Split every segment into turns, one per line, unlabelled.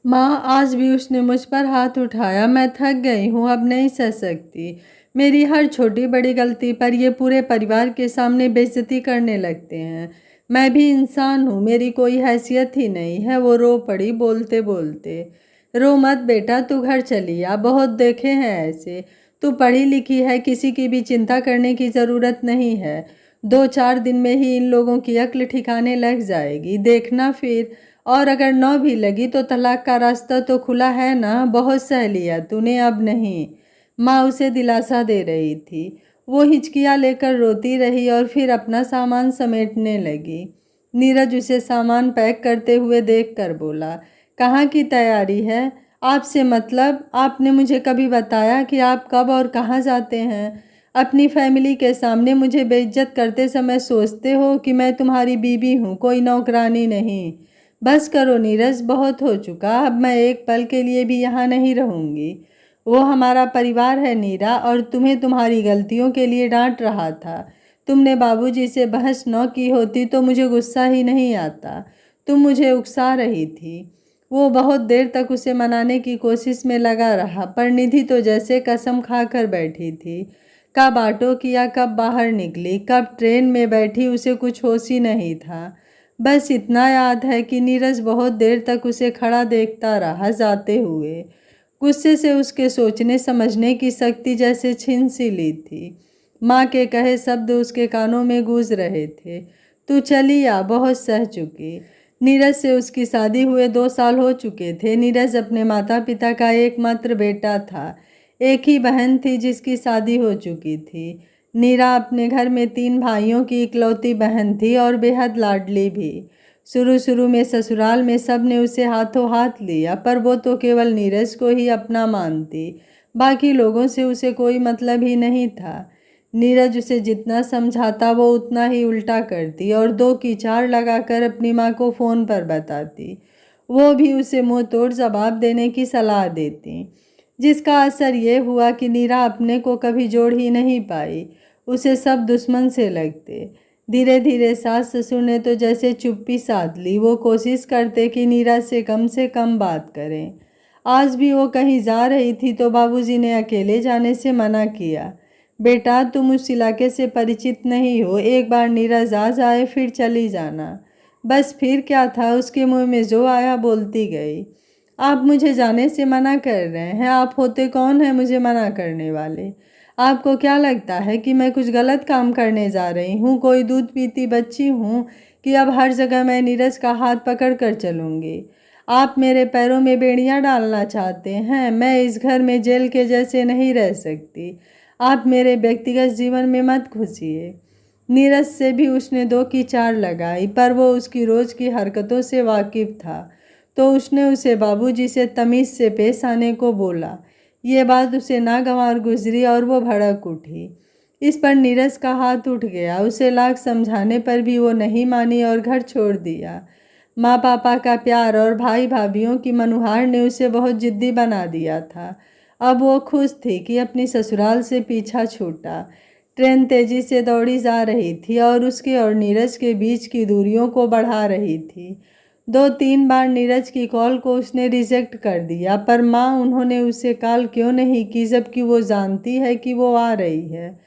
माँ, आज भी उसने मुझ पर हाथ उठाया। मैं थक गई हूँ, अब नहीं सह सकती। मेरी हर छोटी बड़ी गलती पर ये पूरे परिवार के सामने बेइज्जती करने लगते हैं। मैं भी इंसान हूँ, मेरी कोई हैसियत ही नहीं है। वो रो पड़ी बोलते बोलते। रो मत बेटा, तू घर चली आ, बहुत देखे हैं ऐसे। तू पढ़ी लिखी है, किसी की भी चिंता करने की ज़रूरत नहीं है। 2-4 दिन में ही इन लोगों की अक्ल ठिकाने लग जाएगी, देखना फिर। और अगर न भी लगी तो तलाक का रास्ता तो खुला है ना, बहुत सह लिया तूने, अब नहीं। माँ उसे दिलासा दे रही थी। वो हिचकियाँ लेकर रोती रही और फिर अपना सामान समेटने लगी। नीरज उसे सामान पैक करते हुए देखकर बोला, कहाँ की तैयारी है? आपसे मतलब? आपने मुझे कभी बताया कि आप कब और कहाँ जाते हैं? अपनी फैमिली के सामने मुझे बेइज्जत करते समय सोचते हो कि मैं तुम्हारी बीवी हूँ, कोई नौकरानी नहीं। बस करो नीरज, बहुत हो चुका। अब मैं एक पल के लिए भी यहाँ नहीं रहूँगी। वो हमारा परिवार है नीरा, और तुम्हें तुम्हारी गलतियों के लिए डांट रहा था। तुमने बाबूजी से बहस न की होती तो मुझे गुस्सा ही नहीं आता। तुम मुझे उकसा रही थी। वो बहुत देर तक उसे मनाने की कोशिश में लगा रहा, पर निधि तो जैसे कसम खाकर बैठी थी। कब ऑटो किया, कब बाहर निकली, कब ट्रेन में बैठी, उसे कुछ होश ही नहीं था। बस इतना याद है कि नीरज बहुत देर तक उसे खड़ा देखता रहा जाते हुए। गुस्से से उसके सोचने समझने की शक्ति जैसे छीन सी ली थी। माँ के कहे शब्द उसके कानों में गूंज रहे थे। तू चली आ, बहुत सह चुकी। नीरज से उसकी शादी हुए 2 साल हो चुके थे। नीरज अपने माता पिता का एकमात्र बेटा था। एक ही बहन थी जिसकी शादी हो चुकी थी। नीरा अपने घर में 3 भाइयों की इकलौती बहन थी और बेहद लाडली भी। शुरू शुरू में ससुराल में सब ने उसे हाथों हाथ लिया, पर वो तो केवल नीरज को ही अपना मानती। बाकी लोगों से उसे कोई मतलब ही नहीं था। नीरज उसे जितना समझाता वो उतना ही उल्टा करती और 2 की 4 लगाकर अपनी माँ को फ़ोन पर बताती। वो भी उसे मुंह तोड़ जवाब देने की सलाह देती, जिसका असर ये हुआ कि नीरा अपने को कभी जोड़ ही नहीं पाई। उसे सब दुश्मन से लगते। धीरे धीरे सास ससुर ने तो जैसे चुप्पी साध ली। वो कोशिश करते कि नीरा से कम बात करें। आज भी वो कहीं जा रही थी तो बाबूजी ने अकेले जाने से मना किया। बेटा, तुम उस इलाके से परिचित नहीं हो, एक बार नीरज आ जाए फिर चली जाना। बस फिर क्या था, उसके मुंह में जो आया बोलती गई। आप मुझे जाने से मना कर रहे हैं? आप होते कौन हैं मुझे मना करने वाले? आपको क्या लगता है कि मैं कुछ गलत काम करने जा रही हूँ? कोई दूध पीती बच्ची हूँ कि अब हर जगह मैं नीरज का हाथ पकड़ कर चलूँगी? आप मेरे पैरों में बेड़ियाँ डालना चाहते हैं? मैं इस घर में जेल के जैसे नहीं रह सकती। आप मेरे व्यक्तिगत जीवन में मत घुसिए। नीरज से भी उसने 2 की 4 लगाई, पर वो उसकी रोज़ की हरकतों से वाकिफ था, तो उसने उसे बाबूजी से तमीज़ से पेश आने को बोला। ये बात उसे नागवार गुजरी और वो भड़क उठी। इस पर नीरज का हाथ उठ गया। उसे लाख समझाने पर भी वो नहीं मानी और घर छोड़ दिया। माँ पापा का प्यार और भाई भाभीियों की मनुहार ने उसे बहुत जिद्दी बना दिया था। अब वो खुश थी कि अपनी ससुराल से पीछा छूटा। ट्रेन तेजी से दौड़ी जा रही थी और उसके और नीरज के बीच की दूरियों को बढ़ा रही थी। 2-3 बार नीरज की कॉल को उसने रिजेक्ट कर दिया, पर माँ उन्होंने उसे कॉल क्यों नहीं की, जबकि वो जानती है कि वो आ रही है।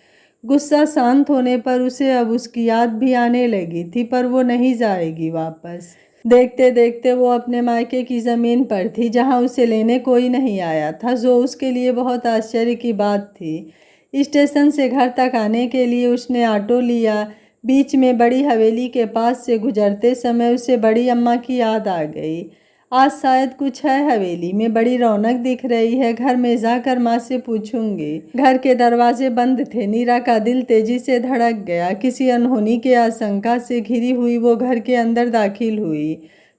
गुस्सा शांत होने पर उसे अब उसकी याद भी आने लगी थी, पर वो नहीं जाएगी वापस। देखते देखते वो अपने मायके की ज़मीन पर थी, जहाँ उसे लेने कोई नहीं आया था, जो उसके लिए बहुत आश्चर्य की बात थी। स्टेशन से घर तक आने के लिए उसने ऑटो लिया। बीच में बड़ी हवेली के पास से गुजरते समय उसे बड़ी अम्मा की याद आ गई। आज शायद कुछ है हवेली में, बड़ी रौनक दिख रही है। घर में जाकर माँ से पूछूंगी। घर के दरवाजे बंद थे। नीरा का दिल तेजी से धड़क गया। किसी अनहोनी के आशंका से घिरी हुई वो घर के अंदर दाखिल हुई।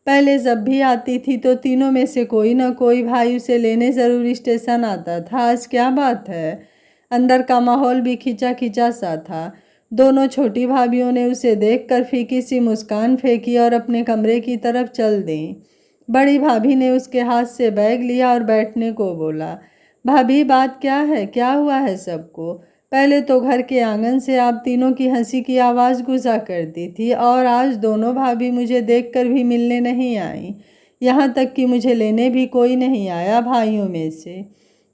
पहले जब भी आती थी तो तीनों में से कोई न कोई भाई उसे लेने ज़रूर स्टेशन आता था। आज क्या बात है? अंदर का माहौल भी खिंचा खिंचा सा था। दोनों छोटी भाभियों ने उसे देखकर फीकी सी मुस्कान फेंकी और अपने कमरे की तरफ चल दी। बड़ी भाभी ने उसके हाथ से बैग लिया और बैठने को बोला। भाभी, बात क्या है? क्या हुआ है सबको? पहले तो घर के आंगन से आप तीनों की हंसी की आवाज़ गुजा करती थी, और आज दोनों भाभी मुझे देखकर भी मिलने नहीं आई। यहाँ तक कि मुझे लेने भी कोई नहीं आया भाइयों में से।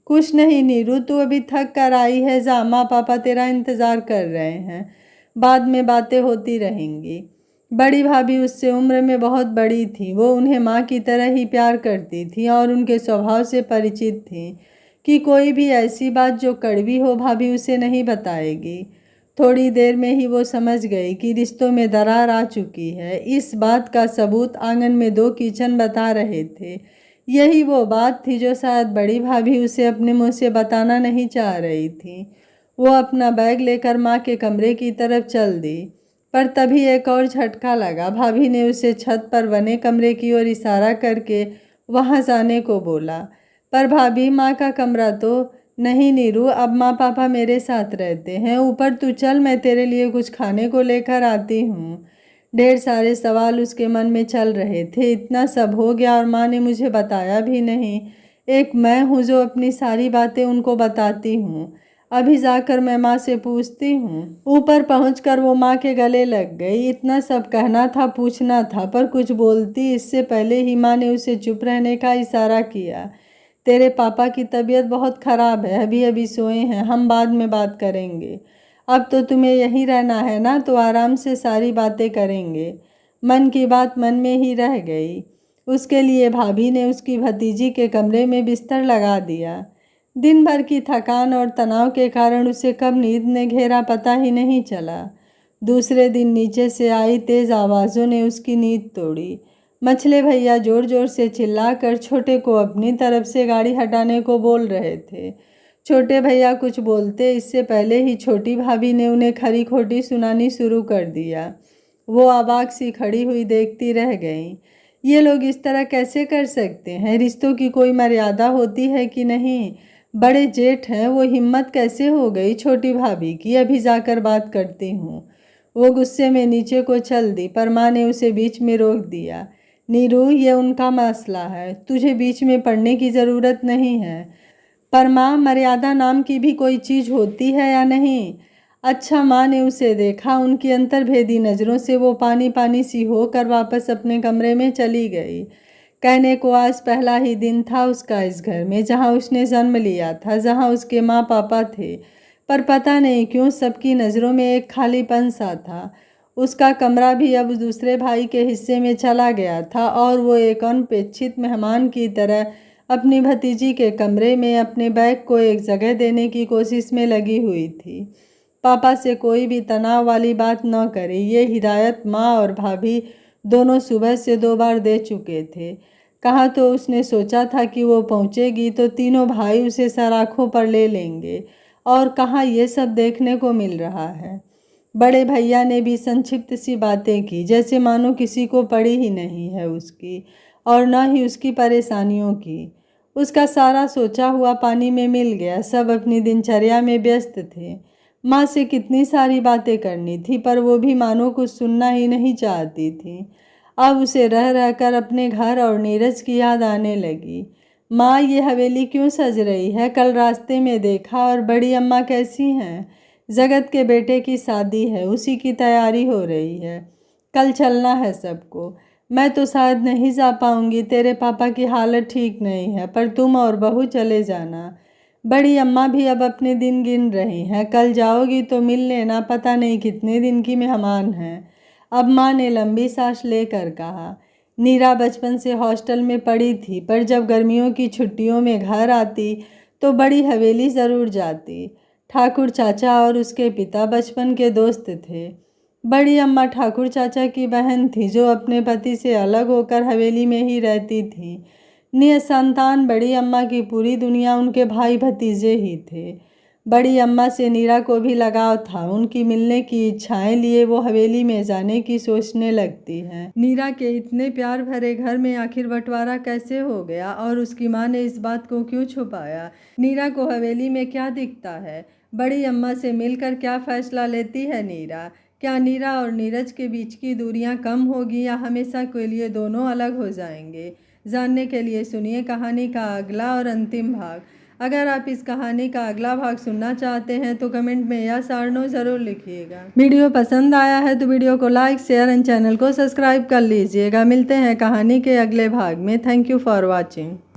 कुछ नहीं नीरू, तू अभी थक कर आई है, जा, माँ पापा तेरा इंतज़ार कर रहे हैं, बाद में बातें होती रहेंगी। बड़ी भाभी उससे उम्र में बहुत बड़ी थी। वो उन्हें माँ की तरह ही प्यार करती थी और उनके स्वभाव से परिचित थी कि कोई भी ऐसी बात जो कड़वी हो भाभी उसे नहीं बताएगी। थोड़ी देर में ही वो समझ गई कि रिश्तों में दरार आ चुकी है। इस बात का सबूत आंगन में 2 किचन बता रहे थे। यही वो बात थी जो शायद बड़ी भाभी उसे अपने मुंह से बताना नहीं चाह रही थी। वो अपना बैग लेकर माँ के कमरे की तरफ चल दी, पर तभी एक और झटका लगा। भाभी ने उसे छत पर बने कमरे की ओर इशारा करके वहां जाने को बोला। पर भाभी, माँ का कमरा तो नहीं नीरू, अब माँ पापा मेरे साथ रहते हैं, ऊपर तू चल, मैं तेरे लिए कुछ खाने को लेकर आती हूँ। ढेर सारे सवाल उसके मन में चल रहे थे। इतना सब हो गया और माँ ने मुझे बताया भी नहीं। एक मैं हूँ जो अपनी सारी बातें उनको बताती हूँ। अभी जाकर मैं माँ से पूछती हूँ। ऊपर पहुंचकर वो माँ के गले लग गई। इतना सब कहना था, पूछना था, पर कुछ बोलती इससे पहले ही माँ ने उसे चुप रहने का इशारा किया। तेरे पापा की तबीयत बहुत ख़राब है, अभी अभी सोए हैं, हम बाद में बात करेंगे। अब तो तुम्हें यहीं रहना है ना, तो आराम से सारी बातें करेंगे। मन की बात मन में ही रह गई। उसके लिए भाभी ने उसकी भतीजी के कमरे में बिस्तर लगा दिया। दिन भर की थकान और तनाव के कारण उसे कब नींद ने घेरा पता ही नहीं चला। दूसरे दिन नीचे से आई तेज आवाज़ों ने उसकी नींद तोड़ी। मछले भैया जोर जोर से चिल्लाकर छोटे को अपनी तरफ से गाड़ी हटाने को बोल रहे थे। छोटे भैया कुछ बोलते इससे पहले ही छोटी भाभी ने उन्हें खरी खोटी सुनानी शुरू कर दिया। वो अवाक सी खड़ी हुई देखती रह गईं। ये लोग इस तरह कैसे कर सकते हैं? रिश्तों की कोई मर्यादा होती है कि नहीं? बड़े जेठ हैं, वो हिम्मत कैसे हो गई छोटी भाभी की? अभी जाकर बात करती हूँ। वो गुस्से में नीचे को चल दी, पर माँ ने उसे बीच में रोक दिया। नीरू, ये उनका मसला है, तुझे बीच में पड़ने की ज़रूरत नहीं है। पर माँ, मर्यादा नाम की भी कोई चीज़ होती है या नहीं? अच्छा, माँ ने उसे देखा। उनकी अंतर्भेदी नज़रों से वो पानी पानी सी होकर वापस अपने कमरे में चली गई। कहने को आज पहला ही दिन था उसका इस घर में, जहाँ उसने जन्म लिया था, जहाँ उसके माँ पापा थे। पर पता नहीं क्यों सबकी नज़रों में एक खालीपन सा था। उसका कमरा भी अब दूसरे भाई के हिस्से में चला गया था और वो एक अनपेक्षित मेहमान की तरह अपनी भतीजी के कमरे में अपने बैग को एक जगह देने की कोशिश में लगी हुई थी। पापा से कोई भी तनाव वाली बात न करे, ये हिदायत माँ और भाभी दोनों सुबह से 2 बार दे चुके थे। कहाँ तो उसने सोचा था कि वो पहुँचेगी तो तीनों भाई उसे सराखों पर ले लेंगे, और कहाँ ये सब देखने को मिल रहा है। बड़े भैया ने भी संक्षिप्त सी बातें की, जैसे मानो किसी को पड़ी ही नहीं है उसकी और न ही उसकी परेशानियों की। उसका सारा सोचा हुआ पानी में मिल गया। सब अपनी दिनचर्या में व्यस्त थे। माँ से कितनी सारी बातें करनी थी, पर वो भी मानो कुछ सुनना ही नहीं चाहती थी। अब उसे रह रहकर अपने घर और नीरज की याद आने लगी। माँ, ये हवेली क्यों सज रही है? कल रास्ते में देखा। और बड़ी अम्मा कैसी हैं? जगत के बेटे की शादी है, उसी की तैयारी हो रही है। कल चलना है सबको। मैं तो शायद नहीं जा पाऊंगी, तेरे पापा की हालत ठीक नहीं है, पर तुम और बहू चले जाना। बड़ी अम्मा भी अब अपने दिन गिन रही हैं। कल जाओगी तो मिल लेना, पता नहीं कितने दिन की मेहमान हैं। अब माँ ने लंबी सांस लेकर कहा। नीरा बचपन से हॉस्टल में पड़ी थी, पर जब गर्मियों की छुट्टियों में घर आती तो बड़ी हवेली ज़रूर जाती। ठाकुर चाचा और उसके पिता बचपन के दोस्त थे। बड़ी अम्मा ठाकुर चाचा की बहन थी, जो अपने पति से अलग होकर हवेली में ही रहती थी। निसंतान बड़ी अम्मा की पूरी दुनिया उनके भाई भतीजे ही थे। बड़ी अम्मा से नीरा को भी लगाव था। उनकी मिलने की इच्छाएं लिए वो हवेली में जाने की सोचने लगती हैं। नीरा के इतने प्यार भरे घर में आखिर बंटवारा कैसे हो गया, और उसकी माँ ने इस बात को क्यों छुपाया? नीरा को हवेली में क्या दिखता है? बड़ी अम्मा से मिलकर क्या फैसला लेती है नीरा? क्या नीरा और नीरज के बीच की दूरियां कम होगी या हमेशा के लिए दोनों अलग हो जाएंगे? जानने के लिए सुनिए कहानी का अगला और अंतिम भाग। अगर आप इस कहानी का अगला भाग सुनना चाहते हैं तो कमेंट में यस और नो ज़रूर लिखिएगा। वीडियो पसंद आया है तो वीडियो को लाइक, शेयर एंड चैनल को सब्सक्राइब कर लीजिएगा। मिलते हैं कहानी के अगले भाग में। Thank you for watching.